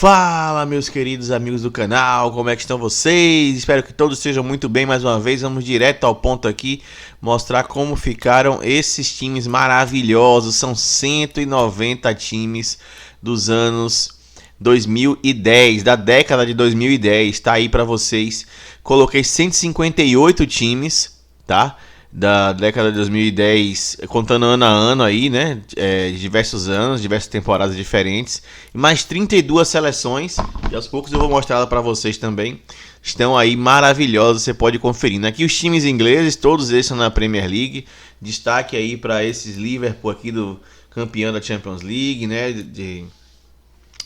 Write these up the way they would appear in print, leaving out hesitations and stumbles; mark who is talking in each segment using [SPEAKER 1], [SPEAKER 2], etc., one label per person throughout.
[SPEAKER 1] Fala, meus queridos amigos do canal, como é que estão vocês? Espero que todos estejam muito bem. Mais uma vez, vamos direto ao ponto aqui, mostrar como ficaram esses times maravilhosos. São 190 times dos anos 2010, da década de 2010, tá aí pra vocês. Coloquei 158 times, tá? Da década de 2010, contando ano a ano aí, né, diversos anos, diversas temporadas diferentes, e mais 32 seleções, e aos poucos eu vou mostrar ela para vocês também, estão aí maravilhosos, você pode conferir. Aqui os times ingleses, todos eles são na Premier League, destaque aí para esses Liverpool aqui, do campeão da Champions League, né,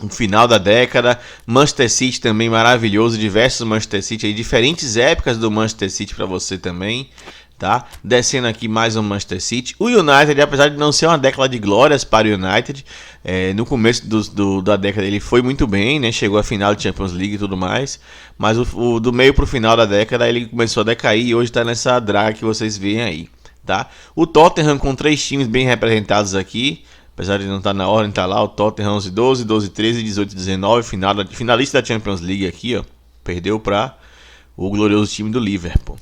[SPEAKER 1] no final da década. Manchester City também maravilhoso, diversos Manchester City aí, diferentes épocas do Manchester City para você também. Tá? Descendo aqui mais um Manchester City. O United, apesar de não ser uma década de glórias para o United, no começo da década ele foi muito bem, né? Chegou à final de Champions League e tudo mais, mas do meio para o final da década ele começou a decair e hoje está nessa draga que vocês veem aí. Tá? O Tottenham com 3 times bem representados aqui, apesar de não estar na ordem, está lá o Tottenham 11-12, 12-13, 18-19, finalista da Champions League aqui, ó, perdeu para o glorioso time do Liverpool.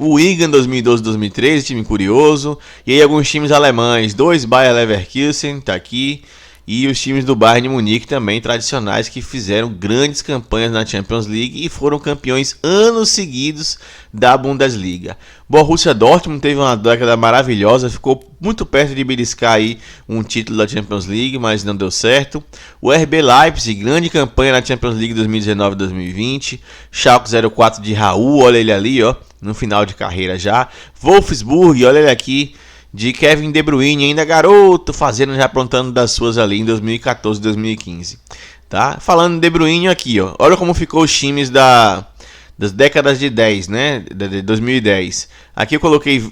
[SPEAKER 1] O Wigan 2012-2013, time curioso. E aí alguns times alemães, 2 Bayer Leverkusen, tá aqui. E os times do Bayern de Munique também, tradicionais, que fizeram grandes campanhas na Champions League e foram campeões anos seguidos da Bundesliga. Borussia Dortmund teve uma década maravilhosa, ficou muito perto de beliscar aí um título da Champions League, mas não deu certo. O RB Leipzig, grande campanha na Champions League 2019-2020. Schalke 04 de Raul, olha ele ali, ó, no final de carreira já. Wolfsburg, olha ele aqui, de Kevin De Bruyne, ainda garoto, fazendo, já aprontando das suas ali em 2014 e 2015. Tá? Falando de De Bruyne aqui, ó, olha como ficou os times das décadas de 10, né, de 2010. Aqui eu coloquei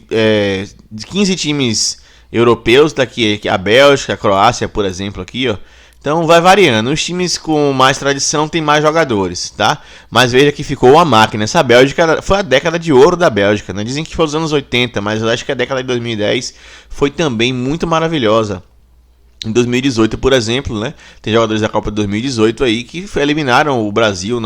[SPEAKER 1] 15 times europeus, daqui a Bélgica, a Croácia, por exemplo, aqui, ó. Então vai variando, os times com mais tradição tem mais jogadores, tá? Mas veja que ficou uma máquina. Essa Bélgica foi a década de ouro da Bélgica, né? Dizem que foi os anos 80, mas eu acho que a década de 2010 foi também muito maravilhosa. Em 2018, por exemplo, né? Tem jogadores da Copa de 2018 aí que eliminaram o Brasil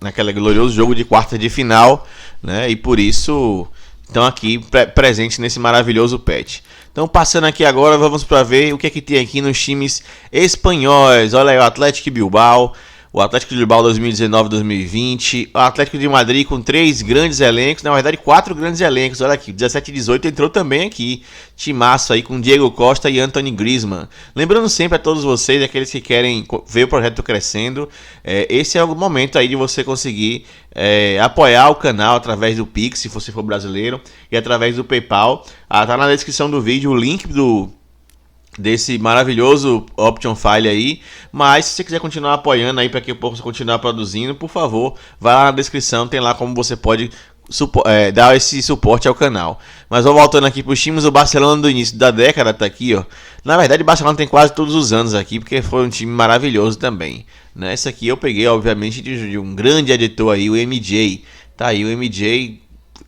[SPEAKER 1] naquele glorioso jogo de quarta de final, né? E por isso estão aqui presentes nesse maravilhoso patch. Então, passando aqui agora, vamos para ver o que é que tem aqui nos times espanhóis. Olha aí, o Atlético Bilbao, o Atlético de Bilbao 2019-2020, o Atlético de Madrid com 3 grandes elencos, na verdade 4 grandes elencos. Olha aqui, 17 e 18 entrou também aqui, timaço aí com Diego Costa e Anthony Griezmann. Lembrando sempre a todos vocês, aqueles que querem ver o projeto crescendo, esse é o momento aí de você conseguir apoiar o canal através do Pix, se você for brasileiro, e através do PayPal. Tá na descrição do vídeo o link desse maravilhoso Option File aí. Mas se você quiser continuar apoiando aí para que eu possa continuar produzindo, por favor, vai lá na descrição, tem lá como você pode dar esse suporte ao canal. Mas vou voltando aqui para os times. O Barcelona do início da década tá aqui, ó. Na verdade o Barcelona tem quase todos os anos aqui, porque foi um time maravilhoso também, né? Essa aqui eu peguei obviamente de um grande editor aí, o MJ. Tá aí o MJ,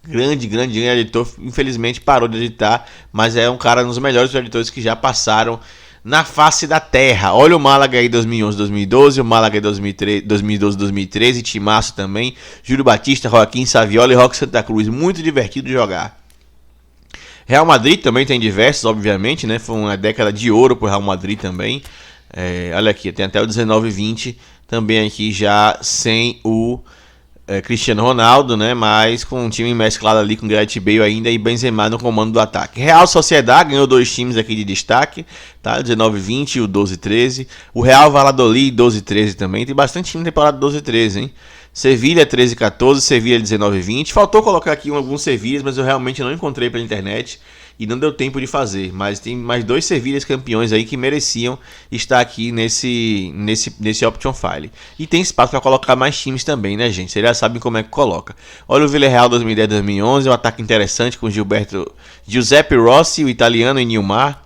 [SPEAKER 1] grande editor, infelizmente parou de editar, mas é um cara, um dos melhores editores que já passaram na face da terra. Olha o Málaga aí 2011-2012, o Málaga aí 2012-2013, timaço também, Júlio Batista, Joaquim Saviola e Roque Santa Cruz, muito divertido de jogar. Real Madrid também tem diversos, obviamente, né? Foi uma década de ouro pro Real Madrid também. Olha aqui, tem até o 19-20, também aqui já sem o Cristiano Ronaldo, né? Mas com um time mesclado ali com Gareth Bale ainda e Benzema no comando do ataque. Real Sociedad ganhou 2 times aqui de destaque, tá? 19-20 e o 12-13. O Real Valladolid 12-13 também. Tem bastante time na temporada 12-13, hein? Sevilha 13-14, Sevilha 19-20. Faltou colocar aqui alguns Sevilhas, mas eu realmente não encontrei pela internet e não deu tempo de fazer. Mas tem mais 2 Sevilhas campeões aí que mereciam estar aqui nesse Option File. E tem espaço para colocar mais times também, né, gente? Vocês já sabem como é que coloca. Olha o Villarreal 2010-2011, um ataque interessante com Giuseppe Rossi, o italiano, e Nilmar.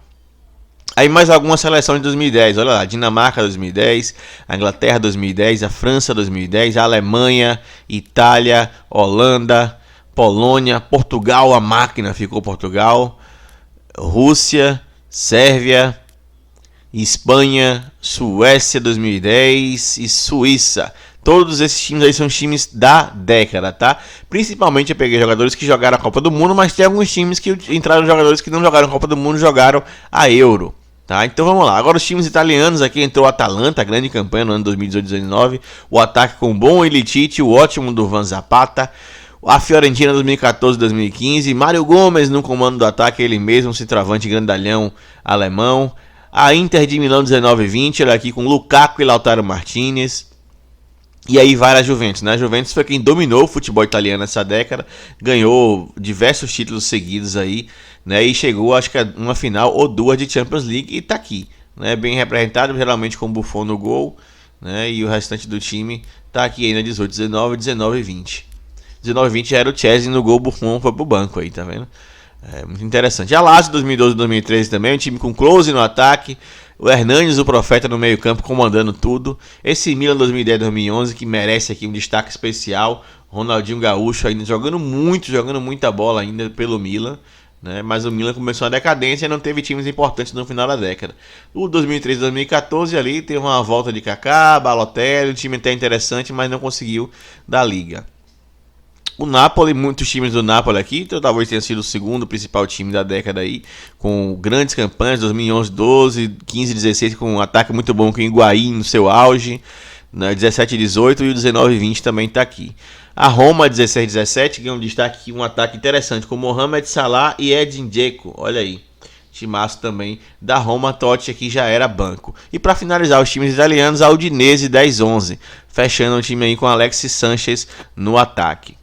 [SPEAKER 1] Aí mais alguma seleção de 2010, olha lá, Dinamarca 2010, a Inglaterra 2010, a França 2010, a Alemanha, Itália, Holanda, Polônia, Portugal, a máquina ficou Portugal, Rússia, Sérvia, Espanha, Suécia 2010 e Suíça. Todos esses times aí são times da década, tá? Principalmente eu peguei jogadores que jogaram a Copa do Mundo, mas tem alguns times que entraram jogadores que não jogaram a Copa do Mundo, jogaram a Euro. Tá, então vamos lá. Agora os times italianos aqui, entrou o Atalanta, grande campanha no ano 2018-19. O ataque com o bom Ilicic, o ótimo do Van Zapata. A Fiorentina 2014-2015. Mário Gomes no comando do ataque, ele mesmo, centroavante grandalhão alemão. A Inter de Milão 19-20, ele aqui com Lukaku e Lautaro Martinez. E aí vai a Juventus, né? A Juventus foi quem dominou o futebol italiano nessa década, ganhou diversos títulos seguidos aí, né? E chegou, acho que a uma final ou duas de Champions League e tá aqui, né? Bem representado, geralmente com o Buffon no gol, né? E o restante do time tá aqui ainda 18, 19, 19 e 20. 19 e 20 já era o Chelsea no gol, o Buffon foi pro banco aí, tá vendo? É muito interessante. A Lazio 2012 e 2013 também, um time com Klose no ataque, o Hernanes, o profeta no meio campo, comandando tudo. Esse Milan 2010-2011 que merece aqui um destaque especial. Ronaldinho Gaúcho ainda jogando muita bola ainda pelo Milan, né? Mas o Milan começou a decadência e não teve times importantes no final da década. O 2013-2014 ali teve uma volta de Kaká, Balotelli, um time até interessante, mas não conseguiu da Liga. O Napoli, muitos times do Napoli aqui, então talvez tenha sido o segundo principal time da década aí, com grandes campanhas, 2011, 12, 15, 16, com um ataque muito bom com o Higuaín no seu auge, né, 17, 18 e o 19, 20 também está aqui. A Roma, 16, 17, ganha um destaque aqui, um ataque interessante com Mohamed Salah e Edin Dzeko, olha aí. Timaço também da Roma. Totti aqui já era banco. E para finalizar os times italianos, a Udinese 10-11, fechando o time aí com Alexis Sanchez no ataque.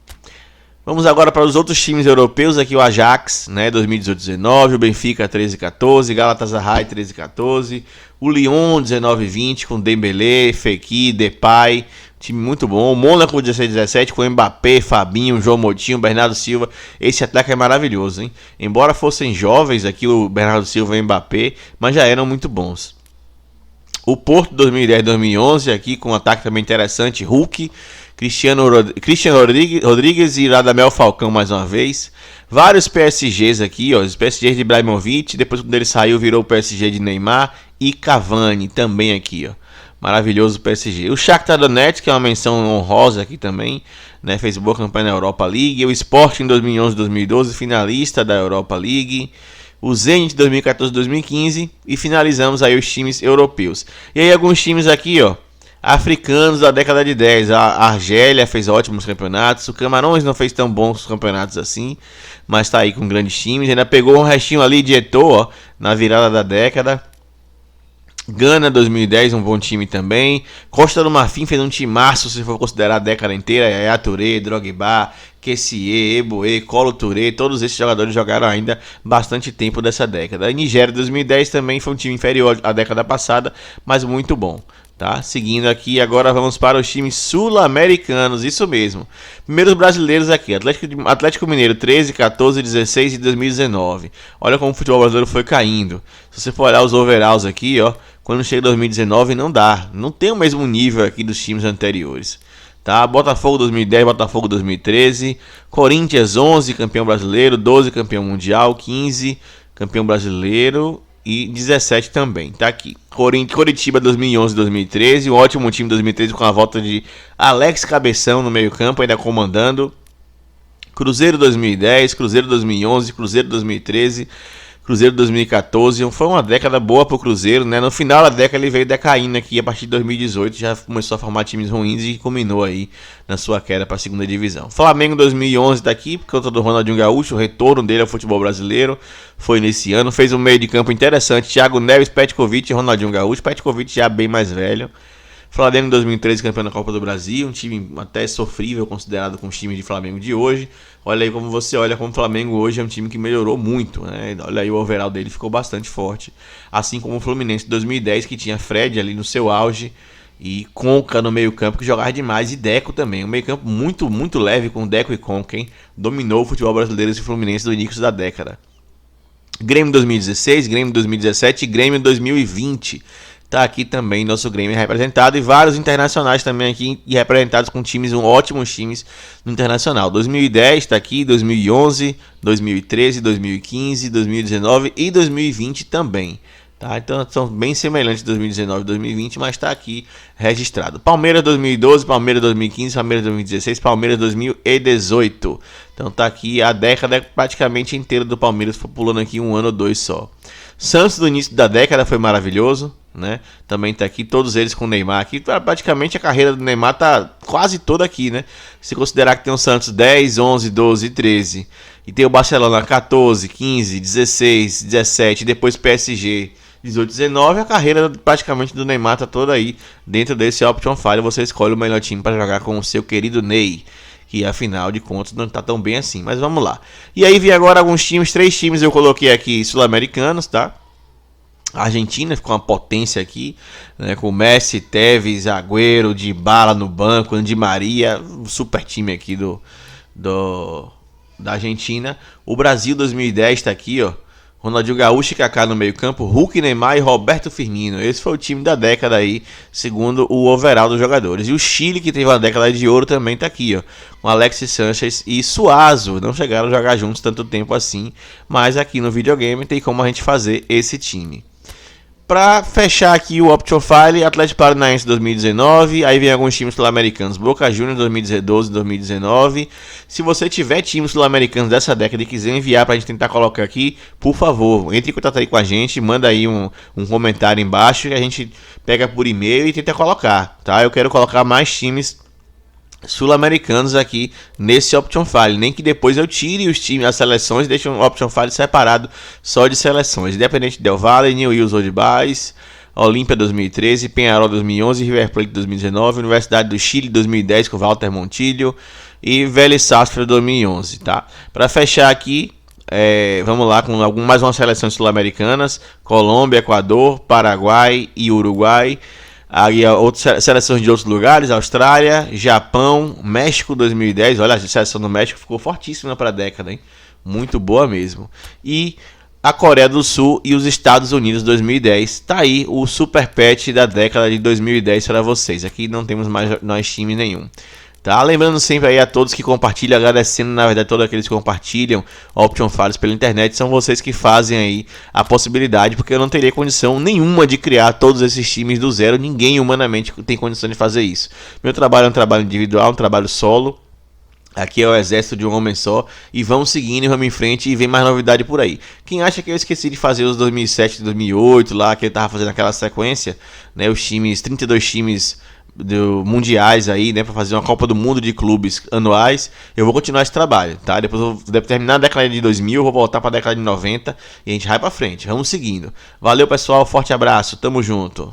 [SPEAKER 1] Vamos agora para os outros times europeus, aqui o Ajax, né, 2018-19, o Benfica 13-14, Galatasaray 13-14, o Lyon 19-20 com Dembélé, Fekir, Depay, time muito bom, o Mônaco 16-17 com Mbappé, Fabinho, João Moutinho, Bernardo Silva, esse ataque é maravilhoso, hein? Embora fossem jovens aqui o Bernardo Silva e o Mbappé, mas já eram muito bons. O Porto 2010-2011 aqui com um ataque também interessante, Hulk, Cristiano Rodrigues e Radamel Falcão mais uma vez. Vários PSGs aqui, ó, os PSGs de Ibrahimovic, depois quando ele saiu virou o PSG de Neymar e Cavani também aqui, ó. Maravilhoso o PSG. O Shakhtar Donetsk, que é uma menção honrosa aqui também, né, fez boa campanha na Europa League. O Sporting em 2011-2012, finalista da Europa League. O Zenit 2014-2015 e finalizamos aí os times europeus. E aí alguns times aqui, ó, africanos da década de 10. A Argélia fez ótimos campeonatos. O Camarões não fez tão bons campeonatos assim, mas tá aí com grandes times. Ainda pegou um restinho ali de Eto'o, ó, na virada da década. Gana 2010, um bom time também. Costa do Marfim fez um timaço, se for considerar a década inteira. Yaya Touré, Drogba, Kessié, Eboe, Kolo Touré, todos esses jogadores jogaram ainda bastante tempo dessa década. A Nigéria 2010 também foi um time inferior à década passada, mas muito bom. Tá? Seguindo aqui, agora vamos para os times sul-americanos, isso mesmo. Primeiros brasileiros aqui, Atlético Mineiro 13, 14, 16 e 2019. Olha como o futebol brasileiro foi caindo. Se você for olhar os overalls aqui, ó, quando chega 2019 não dá, não tem o mesmo nível aqui dos times anteriores. Tá? Botafogo 2010, Botafogo 2013, Corinthians 11, campeão brasileiro, 12, campeão mundial, 15, campeão brasileiro e 17 também, tá aqui. Coritiba 2011-2013, um ótimo time 2013 com a volta de Alex Cabeção no meio campo, ainda comandando. Cruzeiro 2010, Cruzeiro 2011, Cruzeiro 2013, Cruzeiro 2014, foi uma década boa pro Cruzeiro, né? No final da década ele veio decaindo aqui, a partir de 2018 já começou a formar times ruins e culminou aí na sua queda para a segunda divisão. Flamengo 2011 tá aqui, por conta do Ronaldinho Gaúcho, o retorno dele ao futebol brasileiro foi nesse ano, fez um meio de campo interessante, Thiago Neves, Petkovic e Ronaldinho Gaúcho, Petkovic já bem mais velho. Flamengo em 2013, campeão da Copa do Brasil, um time até sofrível considerado com os times de Flamengo de hoje. Olha aí como você olha como o Flamengo hoje é um time que melhorou muito, né? Olha aí o overall dele ficou bastante forte. Assim como o Fluminense de 2010, que tinha Fred ali no seu auge e Conca no meio campo, que jogava demais, e Deco também. Um meio campo muito, muito leve com Deco e Conca, hein? Dominou o futebol brasileiro esse Fluminense do início da década. Grêmio 2016, Grêmio 2017 e Grêmio 2020. Tá aqui também nosso Grêmio representado e vários internacionais também aqui representados com times, ótimos times no internacional. 2010 tá aqui, 2011, 2013, 2015, 2019 e 2020 também. Tá? Então são bem semelhantes 2019 e 2020, mas está aqui registrado. Palmeiras 2012, Palmeiras 2015, Palmeiras 2016, Palmeiras 2018. Então tá aqui a década praticamente inteira do Palmeiras, foi pulando aqui um ano ou dois só. Santos do início da década foi maravilhoso, né? Também tá aqui, todos eles com o Neymar aqui. Praticamente a carreira do Neymar tá quase toda aqui, né? Se considerar que tem o Santos 10, 11, 12 e 13. E tem o Barcelona 14, 15, 16, 17, depois PSG 18, 19, a carreira praticamente do Neymar tá toda aí dentro desse Option File. Você escolhe o melhor time para jogar com o seu querido Ney, que afinal de contas não tá tão bem assim, mas vamos lá. E aí vi agora alguns times, 3 times eu coloquei aqui sul-americanos, tá? A Argentina ficou uma potência aqui, né, com Messi, Tevez, Agüero, Dybala no banco, Di Maria, um super time aqui da Argentina. O Brasil 2010 tá aqui, ó. Ronaldinho Gaúcho e Kaká no meio campo, Hulk, Neymar e Roberto Firmino. Esse foi o time da década aí, segundo o overall dos jogadores. E o Chile, que teve uma década de ouro, também tá aqui, ó, com Alexis Sanchez e Suazo. Não chegaram a jogar juntos tanto tempo assim, mas aqui no videogame tem como a gente fazer esse time. Para fechar aqui o Option File, Atlético Paranaense 2019, aí vem alguns times sul-americanos, Boca Juniors 2012 2019. Se você tiver times sul-americanos dessa década e quiser enviar pra gente tentar colocar aqui, por favor, entre em contato aí com a gente, manda aí um comentário embaixo que a gente pega por e-mail e tenta colocar, tá? Eu quero colocar mais times sul-americanos aqui nesse Option File, nem que depois eu tire os times, as seleções, deixe um Option File separado só de seleções, Independente Del Valle, Newell's Old Boys, Olímpia 2013, Peñarol 2011, River Plate 2019, Universidade do Chile 2010 com Walter Montilho e Vélez Sarsfield 2011, tá? Para fechar aqui, vamos lá com mais umas seleções sul-americanas, Colômbia, Equador, Paraguai e Uruguai. Aí outras seleções de outros lugares, Austrália, Japão, México 2010, olha, a seleção do México ficou fortíssima para a década, hein? Muito boa mesmo. E a Coreia do Sul e os Estados Unidos 2010, tá aí o super patch da década de 2010 para vocês. Aqui não temos mais nós time nenhum. Tá? Lembrando sempre aí a todos que compartilham, agradecendo na verdade todos aqueles que compartilham Option Files pela internet, são vocês que fazem aí a possibilidade, porque eu não teria condição nenhuma de criar todos esses times do zero, ninguém humanamente tem condição de fazer isso. Meu trabalho é um trabalho individual, um trabalho solo, aqui é o exército de um homem só, e vamos seguindo, vamos em frente e vem mais novidade por aí. Quem acha que eu esqueci de fazer os 2007 e 2008 lá, que eu tava fazendo aquela sequência, né, os times, 32 times mundiais aí, né, para fazer uma Copa do Mundo de clubes anuais, eu vou continuar esse trabalho, tá? Depois eu vou terminar a década de 2000, eu vou voltar para a década de 90 e a gente vai para frente, vamos seguindo. Valeu, pessoal, forte abraço, tamo junto.